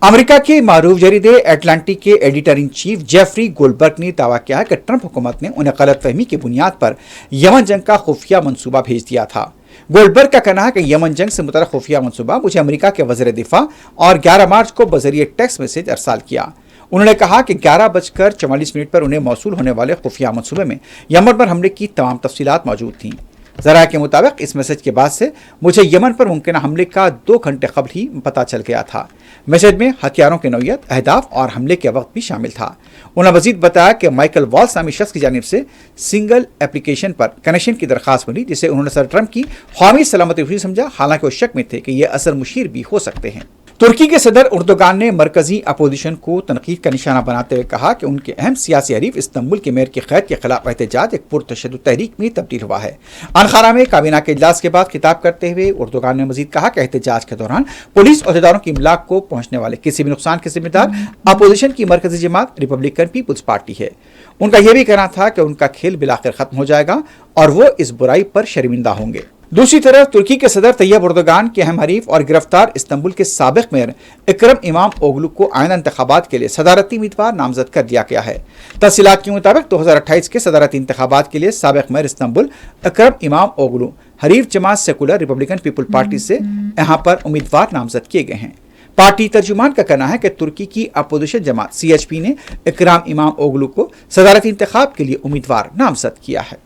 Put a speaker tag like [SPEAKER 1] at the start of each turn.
[SPEAKER 1] America के मारूफ जरीदे एटलांटिक के editor in chief Jeffrey Goldberg ने दावा किया है कि ट्रंप हुकूमत ने उन्हें गलतफहमी की बुनियाद पर यमन जंग का खुफिया मंसूबा भेज दिया था। गोल्डबर्ग का कहना है कि यमन जंग से मुतल्लिक़ खुफिया मंसूबा मुझे अमेरिका के वज़ीर दिफा और 11 मार्च को बज़रिए टेक्स्ट मैसेज अरसाल किया। उन्होंने कहा कि 11:44 पर उन्हें मौसूल होने वाले खुफिया मंसूबे में यमन पर हमले की तमाम तफसीलात मौजूद थीं। ज़रा के मुताबिक इस मैसेज के बाद से मुझे यमन पर मुमकिन हमले का 2 घंटे कबल ही पता चल गया था। मैसेज में हथियारों की नौइयत, अहदाफ और हमले के वक्त भी शामिल था। उन्होंने मजीद बताया कि माइकल वॉल्स नामी शख्स की जानिब से सिंगल एप्लीकेशन पर कनेक्शन की दरख्वास्त मिली, जिसे उन्होंने सर ट्रंप की ख्वामी सलामती हुई समझा, हालांकि वो शक में थे कि ये असर मुशीर भी हो सकते हैं। तुर्की के सदर उर्दुगान ने मरकजी अपोजिशन को तनकीद का निशाना बनाते हुए कहा कि उनके अहम सियासी हरीफ इस्तांबुल के मेयर की कैद के खिलाफ एहतजाज एक पुरतशद्दुद तहरीक में तब्दील हुआ है। अनकारा में काबीना के इजलास के बाद खिताब करते हुए उर्दुगान ने मजीद कहा कि एहतजाज के दौरान पुलिस अहदेदारों की इमलाक को पहुंचने वाले किसी भी नुकसान के जिम्मेदार अपोजिशन की मरकजी जमात रिपब्लिकन पीपुल्स पार्टी है। उनका यह भी कहना था कि उनका खेल बिलाखिर खत्म हो जाएगा और वो इस बुराई पर शर्मिंदा होंगे। दूसरी तरफ तुर्की के सदर तैयब उर्दुगान के अहम हरीफ और गिरफ्तार इस्तांबुल के साबिक मेयर इकरम इमाम ओगलू को आइंदा इंतखाबात के लिए सदारती उम्मीदवार नामजद कर दिया गया है। तफसीलात के मुताबिक 2028 के सदारती इंतखाबात के लिए साबिक मेयर इस्तांबुल इकरम इमाम ओगलू हरीफ जमात सेकुलर रिपब्लिकन पीपुल पार्टी से यहाँ पर उम्मीदवार नामजद किए गए हैं। पार्टी तर्जुमान का कहना है कि तुर्की की अपोजिशन जमात CHP ने इकराम इमाम ओगलू को सदारती इंतखाब के लिए उम्मीदवार नामजद किया है।